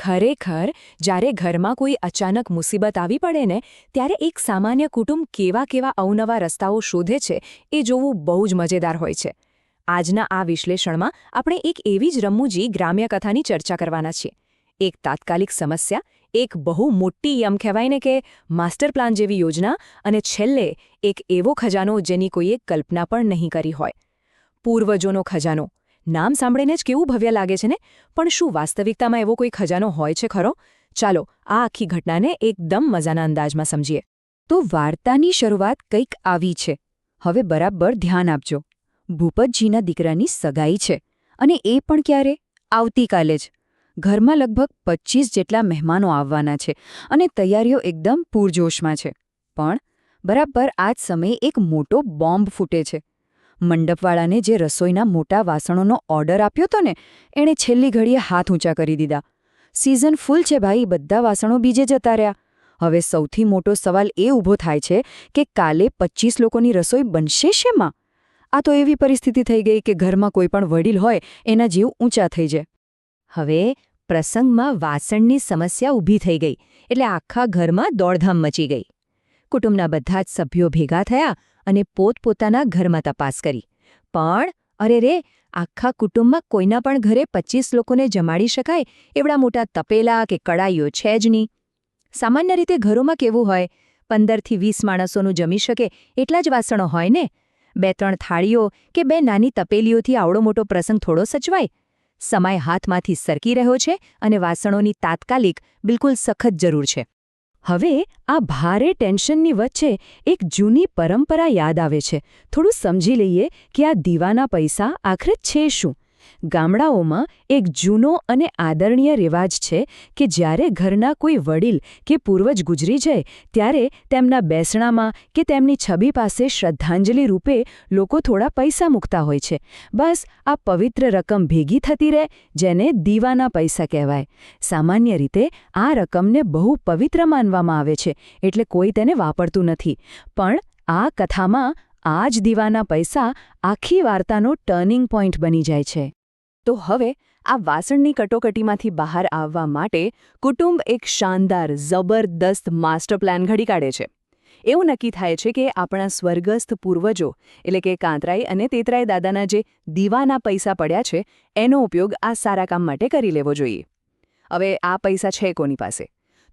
ખરેખર જ્યારે ઘરમાં કોઈ અચાનક મુસીબત આવી પડે ને ત્યારે એક સામાન્ય કુટુંબ કેવા કેવા અવનવા રસ્તાઓ શોધે છે એ જોવું બહુ જ મજેદાર હોય છે. આજના આ વિશ્લેષણમાં આપણે એક એવી જ રમૂજી ગ્રામ્ય કથાની ચર્ચા કરવાના છીએ. એક તાત્કાલિક સમસ્યા, એક બહુ મોટી કહેવાય ને કે માસ્ટર પ્લાન જેવી યોજના, અને છેલ્લે એક એવો ખજાનો જેની કોઈએ કલ્પના પણ નહીં કરી હોય. પૂર્વજોનો ખજાનો. નામ સાંભળીને જ કેવું ભવ્ય લાગે છે ને, પણ શું વાસ્તવિકતામાં એવો કોઈ ખજાનો હોય છે ખરો? ચાલો આ આખી ઘટનાને એકદમ મજાના અંદાજમાં સમજીએ. તો વાર્તાની શરૂઆત કંઈક આવી છે. હવે બરાબર ધ્યાન આપજો. ભૂપતજીના દીકરાની સગાઈ છે, અને એ પણ ક્યારે? આવતીકાલે જ. ઘરમાં લગભગ 25 જેટલા મહેમાનો આવવાના છે, અને તૈયારીઓ એકદમ પૂરજોશમાં છે. પણ બરાબર આ જ સમયે એક મોટો બોમ્બ ફૂટે છે. મંડપવાળાને જે રસોઈના મોટા વાસણોનો ઓર્ડર આપ્યો હતો ને, એણે છેલ્લી ઘડીએ હાથ ઊંચા કરી દીધા. સિઝન ફૂલ છે ભાઈ, બધા વાસણો બીજે જતા રહ્યા. હવે સૌથી મોટો સવાલ એ ઊભો થાય છે કે કાલે 25 લોકોની રસોઈ બનશે શેમાં? આ તો એવી પરિસ્થિતિ થઈ ગઈ કે ઘરમાં કોઈ પણ વડીલ હોય એના જીવ ઊંચા થઈ જાય. હવે પ્રસંગમાં વાસણની સમસ્યા ઊભી થઈ ગઈ એટલે આખા ઘરમાં દોડધામ મચી ગઈ. કુટુંબના બધા જ સભ્યો ભેગા થયા અને પોતપોતાના ઘરમાં તપાસ કરી. પણ અરે રે, આખા કુટુંબમાં કોઈના પણ ઘરે 25 લોકોને જમાડી શકાય એવડા મોટા તપેલા કે કડાઈઓ છે જ નહીં. સામાન્ય રીતે ઘરોમાં કેવું હોય, 15થી 20 માણસોનું જમી શકે એટલા જ વાસણો હોય ને. 2-3 થાળીઓ કે 2 નાની તપેલીઓથી આવડો મોટો પ્રસંગ થોડો સચવાય. સમય હાથમાંથી સરકી રહ્યો છે અને વાસણોની તાત્કાલિક બિલકુલ સખત જરૂર છે. હવે આ ભારે ટેન્શનની વચ્ચે એક જૂની પરંપરા યાદ આવે છે. થોડું સમજી લઈએ કે આ દીવાના પૈસા આખરે છે શું. ગામડાઓમાં એક જૂનો અને આદરણીય રિવાજ છે કે જ્યારે ઘરના કોઈ વડીલ કે પૂર્વજ ગુજરી જાય ત્યારે તેમના બેસણામાં કે તેમની છબી પાસે શ્રદ્ધાંજલિ રૂપે લોકો થોડા પૈસા મૂકતા હોય છે. બસ આ પવિત્ર રકમ ભેગી થતી રહે, જેને દીવાના પૈસા કહેવાય. સામાન્ય રીતે આ રકમને બહુ પવિત્ર માનવામાં આવે છે, એટલે કોઈ તેને વાપરતું નથી. પણ આ કથામાં આ જ દીવાના પૈસા આખી વાર્તાનો ટર્નિંગ પોઈન્ટ બની જાય છે. તો હવે આ વાસણની કટોકટીમાંથી બહાર આવવા માટે કુટુંબ એક શાનદાર, જબરદસ્ત માસ્ટર પ્લાન ઘડી કાઢે છે. એવું નક્કી થાય છે કે આપણા સ્વર્ગસ્થ પૂર્વજો એટલે કે કાંતરાઈ અને તેતરાઈ દાદાના જે દીવાના પૈસા પડ્યા છે એનો ઉપયોગ આ સારા કામ માટે કરી લેવો જોઈએ. હવે આ પૈસા છે કોની પાસે?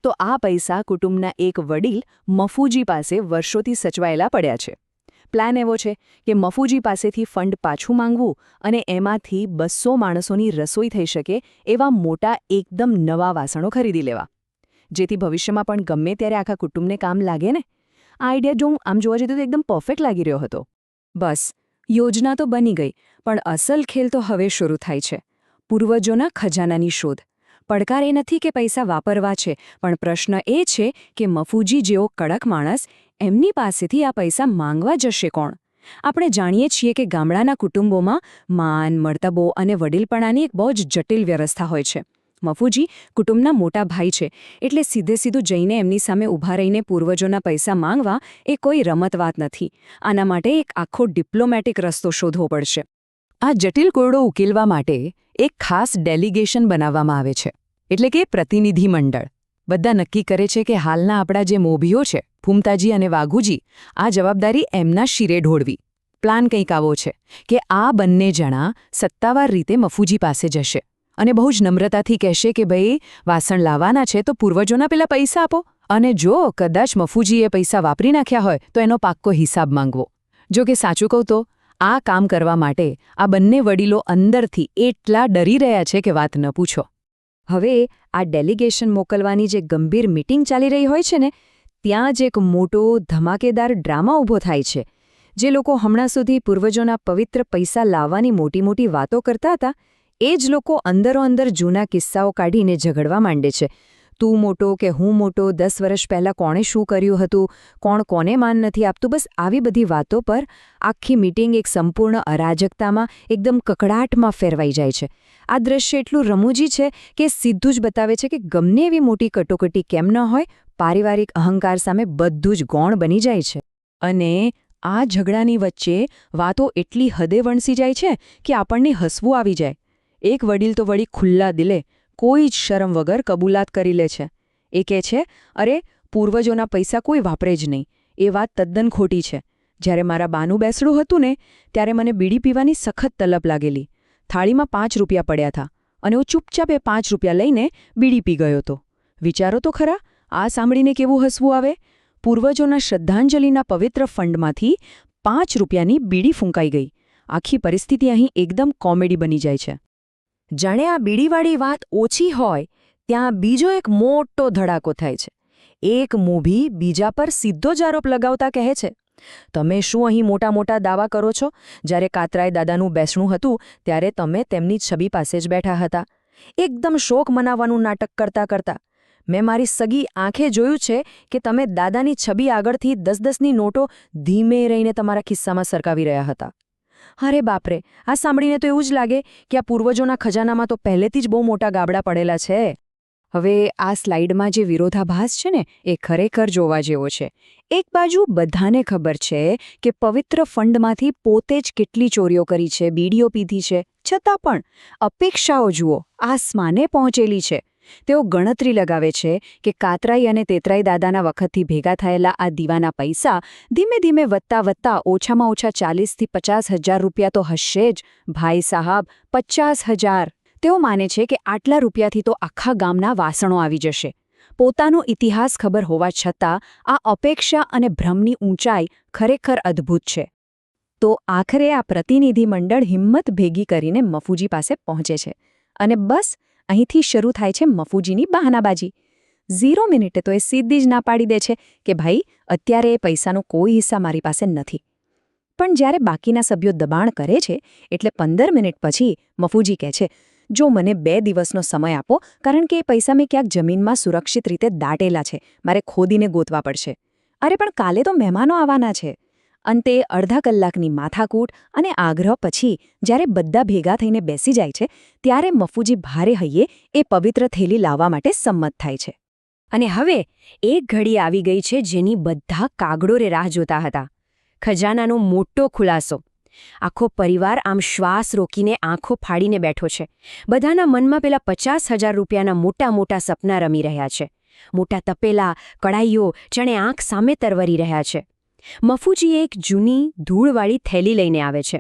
તો આ પૈસા કુટુંબના એક વડીલ મફુજી પાસે વર્ષોથી સચવાયેલા પડ્યા છે. પ્લાન એવો છે કે મફુજી પાસેથી ફંડ પાછું માંગવું અને એમાંથી 200 માણસોની રસોઈ થઈ શકે એવા મોટા એકદમ નવા વાસણો ખરીદી લેવા, જેથી ભવિષ્યમાં પણ ગમે ત્યારે આખા કુટુંબને કામ લાગે ને. આ આઈડિયા જો આમ જોવા જઈએ તો એકદમ પરફેક્ટ લાગી રહ્યો હતો. બસ યોજના તો બની ગઈ, પણ અસલ ખેલ તો હવે શરૂ થાય છે. પૂર્વજોના ખજાનાની શોધ. પડકાર એ નથી કે પૈસા વાપરવા છે, પણ પ્રશ્ન એ છે કે મફુજી જેવો કડક માણસ, એમની પાસેથી આ પૈસા માંગવા જશે કોણ? આપણે જાણીએ છીએ કે ગામડાના કુટુંબોમાં માન, મર્તબો અને વડીલપણાની એક બહુ જ જટિલ વ્યવસ્થા હોય છે. મફુજી કુટુંબના મોટા ભાઈ છે, એટલે સીધું જઈને એમની સામે ઊભા રહીને પૂર્વજોના પૈસા માંગવા એ કોઈ રમત વાત નથી. આના માટે એક આખો ડિપ્લોમેટિક રસ્તો શોધવો પડશે. આ જટિલ કોયડો ઉકેલવા માટે એક ખાસ ડેલિગેશન બનાવવામાં આવે છે, એટલે કે પ્રતિનિધિ મંડળ. બધા નક્કી કરે છે કે હાલના આપણા જે મોભીઓ છે, ફૂમતાજી અને વાઘુજી, આ જવાબદારી એમના શિરે ઢોળવી. પ્લાન કંઈક આવો છે કે આ બંને જણા સત્તાવાર રીતે મફુજી પાસે જશે અને બહુ જ નમ્રતાથી કહેશે કે ભાઈ, વાસણ લાવવાના છે તો પૂર્વજોના પેલા પૈસા આપો, અને જો કદાચ મફુજીએ પૈસા વાપરી નાખ્યા હોય તો એનો પાક્કો હિસાબ માંગવો. જો કે સાચું કહું તો આ કામ કરવા માટે આ બંને વડીલો અંદરથી એટલા ડરી રહ્યા છે કે વાત ન પૂછો. હવે આ ડેલિગેશન મોકલવાની જે ગંભીર મીટિંગ ચાલી રહી હોય છે ને, ત્યાં જ એક મોટો ધમાકેદાર ડ્રામા ઊભો થાય છે. જે લોકો હમણાં સુધી પૂર્વજોના પવિત્ર પૈસા લાવવાની મોટી વાતો કરતા હતા, એ જ લોકો અંદરો-અંદર જૂના કિસ્સાઓ કાઢીને ઝઘડવા માંડે છે. તું મોટો કે હું મોટો, 10 વર્ષ પહેલાં કોણે શું કર્યું હતું, કોણ કોને માન નથી આપતું, બસ આવી બધી વાતો પર આખી મીટિંગ એક સંપૂર્ણ અરાજકતામાં, એકદમ કકડાટમાં ફેરવાઈ જાય છે. આ દ્રશ્ય એટલું રમૂજી છે કે સીધું જ બતાવે છે કે ગમે એવી મોટી કટોકટી કેમ ન હોય, પારિવારિક અહંકાર સામે બધું જ ગૌણ બની જાય છે. અને આ ઝઘડાની વચ્ચે વાતો એટલી હદે વણસી જાય છે કે આપણને હસવું આવી જાય. એક વડીલ તો વળી ખુલ્લા દિલે કોઈ જ શરમ વગર કબૂલાત કરી લે છે. એ કહે છે, અરે પૂર્વજોના પૈસા કોઈ વાપરે જ નહીં. એ વાત તદ્દન ખોટી છે. જ્યારે મારા બાનું બેસણું હતું ને ત્યારે મને બીડી પીવાની સખત તલબ લાગેલી. થાળીમાં 5 રૂપિયા પડ્યા હતા અને હું ચૂપચાપ એ 5 રૂપિયા લઈને બીડી પી ગયો હતો. વિચારો તો ખરા, આ સાંભળીને કેવું હસવું આવે. પૂર્વજોના શ્રદ્ધાંજલિના પવિત્ર ફંડમાંથી 5 રૂપિયાની બીડી ફૂંકાઈ ગઈ. આખી પરિસ્થિતિ અહીં એકદમ કોમેડી બની જાય છે. જાણે આ બીડીવાળી વાત ઓછી હોય ત્યાં બીજો એક મોટો ધડાકો થાય છે. એક મોભી બીજા પર સીધો જ આરોપ લગાવતા કહે છે, તમે શું અહીં મોટા મોટા દાવા કરો છો? જ્યારે કાતરાય દાદાનું બેસણું હતું ત્યારે તમે તેમની છબી પાસે જ બેઠા હતા, એકદમ શોક મનાવવાનું નાટક કરતા કરતા. મેં મારી સગી આંખે જોયું છે કે તમે દાદાની છબી આગળથી 10-10ની નોટો ધીમે રહીને તમારા ખિસ્સામાં સરકાવી રહ્યા હતા. અરે બાપરે, આ સાંભળીને તો એવું જ લાગે કે આ પૂર્વજોના ખજાનામાં તો પહેલેથી જ બહુ મોટા ગાબડા પડેલા છે. હવે આ સ્લાઇડમાં જે વિરોધાભાસ છે ને એ ખરેખર જોવા જેવો છે. એક બાજુ બધાને ખબર છે કે પવિત્ર ફંડમાંથી પોતે જ કેટલી ચોરીઓ કરી છે, બીડીઓ પીધી છે, છતાં પણ અપેક્ષાઓ જુઓ આસમાને પહોંચેલી છે. તેઓ ગણતરી લગાવે છે કે કાતરાઈ અને તેતરાઈ દાદાના વખતથી ભેગા થયેલા આ દીવાના પૈસા ધીમે ધીમે વધતા વધતા ઓછામાં ઓછા 40,000 થી 50,000 રૂપિયા તો હશે જ. ભાઈ સાહબ, 50,000! તેઓ માને છે કે આટલા રૂપિયાથી તો આખા ગામના વાસણો આવી જશે. પોતાનો ઇતિહાસ ખબર હોવા છતાં આ અપેક્ષા અને ભ્રમની ઊંચાઈ ખરેખર અદ્ભુત છે. તો આખરે આ પ્રતિનિધિ મંડળ હિંમત ભેગી કરીને મફુજી પાસે પહોંચે છે અને બસ અહીંથી શરૂ થાય છે મફુજીની બહાનાબાજી. 0 મિનિટે તો એ સીધી જ ના પાડી દે છે કે ભાઈ, અત્યારે એ પૈસાનો કોઈ હિસ્સા મારી પાસે નથી. પણ જ્યારે બાકીના સભ્યો દબાણ કરે છે એટલે 15 મિનિટ પછી મફુજી કહે છે, જો મને 2 દિવસનો સમય આપો, કારણ કે એ પૈસા મેં ક્યાંક જમીનમાં સુરક્ષિત રીતે દાટેલા છે, મારે ખોદીને ગોતવા પડશે. અરે પણ કાલે તો મહેમાનો આવવાના છે. અંતે અડધા કલાકની માથાકૂટ અને આગ્રહ પછી જ્યારે બધા ભેગા થઈને બેસી જાય છે ત્યારે મફુજી ભારે હૈયે એ પવિત્ર થેલી લાવવા માટે સંમત થાય છે. અને હવે એક ઘડી આવી ગઈ છે જેની બધા કાગડોરે રાહ જોતા હતા. ખજાનાનો મોટો ખુલાસો. આખો પરિવાર આમ શ્વાસ રોકીને આંખો ફાડીને બેઠો છે. બધાના મનમાં પેલા 50,000 રૂપિયાના મોટા મોટા સપના રમી રહ્યા છે. મોટા તપેલા, કડાઈઓ જાણે આંખ સામે તરવરી રહ્યા છે. મફુજી એક જૂની ધૂળવાળી થેલી લઈને આવે છે.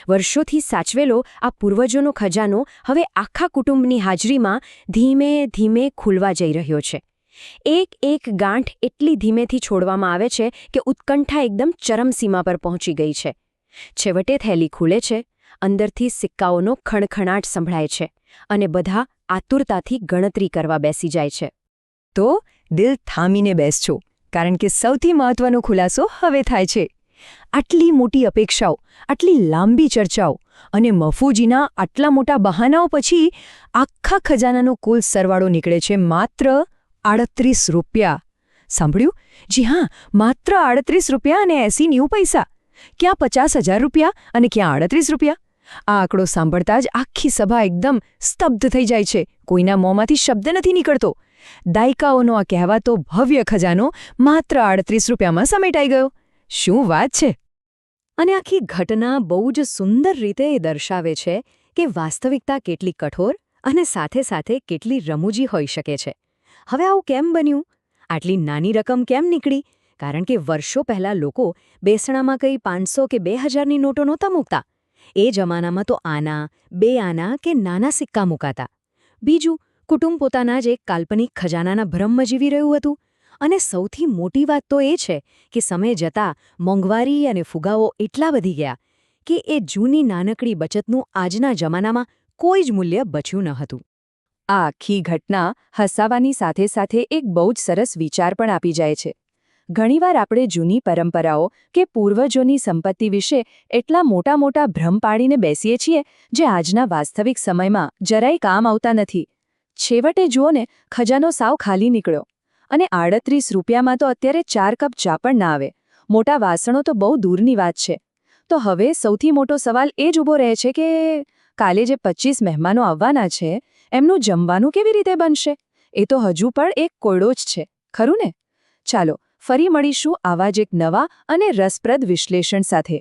વર્ષોથી સાચવેલો આ પૂર્વજોનો ખજાનો હવે આખા કુટુંબની હાજરીમાં ધીમે ધીમે ખુલવા જઈ રહ્યો છે. એક એક ગાંઠ એટલી ધીમેથી છોડવામાં આવે છે કે ઉત્કંઠા એકદમ ચરમસીમા પર પહોંચી ગઈ છે. છેવટે થેલી ખુલે છે. અંદરથી સિક્કાઓનો ખણખણાટ સંભળાય છે અને બધા આતુરતાથી ગણતરી કરવા બેસી જાય છે. તો દિલ થામીને બેસજો, કારણ કે સૌથી મહત્વનો ખુલાસો હવે થાય છે. આટલી મોટી અપેક્ષાઓ, આટલી લાંબી ચર્ચાઓ અને મફુજીના આટલા મોટા બહાનાઓ પછી આખા ખજાનાનો કુલ સરવાળો નીકળે છે માત્ર 38 રૂપિયા. સાંભળ્યું? જી હા, માત્ર 38 રૂપિયા અને 80 પૈસા. ક્યાં 50,000 રૂપિયા અને ક્યાં 38 રૂપિયા? આ આંકડો સાંભળતા જ આખી સભા એકદમ સ્તબ્ધ થઈ જાય છે. કોઈના મોંમાંથી શબ્દ નથી નીકળતો. દાયકાઓનો આ કહેવાતો ભવ્ય ખજાનો માત્ર 38 રૂપિયામાં સમેટાઈ ગયો. શું વાત છે! અને આખી ઘટના બહુ જ સુંદર રીતે એ દર્શાવે છે કે વાસ્તવિકતા કેટલી કઠોર અને સાથે સાથે કેટલી રમૂજી હોઈ શકે છે. હવે આવું કેમ બન્યું? આટલી નાની રકમ કેમ નીકળી? કારણ કે વર્ષો પહેલાં લોકો બેસણામાં કંઈ 500 કે 2,000ની નોટો નહોતા મૂકતા. એ જમાનામાં તો આના, 2 આના કે નાના સિક્કા મૂકાતા. બીજું, કુટુંબ પોતાના જ એક કાલ્પનિક ખજાનાના ભ્રમમાં જીવી રહ્યું હતું. અને સૌથી મોટી વાત તો એ છે કે સમય જતાં મોંઘવારી અને ફુગાવો એટલા વધી ગયા કે એ જૂની નાનકડી બચતનું આજના જમાનામાં કોઈ જ મૂલ્ય બચ્યું ન હતું. આ આખી ઘટના હસાવાની સાથે સાથે એક બહુ જ સરસ વિચાર પણ આપી જાય છે. ઘણીવાર આપણે જૂની પરંપરાઓ કે પૂર્વજોની સંપત્તિ વિશે એટલા મોટા મોટા ભ્રમ પાડીને બેસીએ છીએ જે આજના વાસ્તવિક સમયમાં જરાય કામ આવતા નથી. છેવટે જુઓ ને, ખજાનો સાવ ખાલી નીકળ્યો. અને 38 રૂપિયામાં તો અત્યારે 4 કપ ચા પણ ના આવે. મોટા વાસણો તો બહુ દૂરની વાત છે. તો હવે સૌથી મોટો સવાલ એ જ ઊભો રહે છે કે કાલે જે 25 મહેમાનો આવવાના છે એમનું જમવાનું કેવી રીતે બનશે? એ તો હજુ પણ એક કોયડો જ છે, ખરું ને? ચાલો ફરી મળીશું આવા જ એક નવા અને રસપ્રદ વિશ્લેષણ સાથે.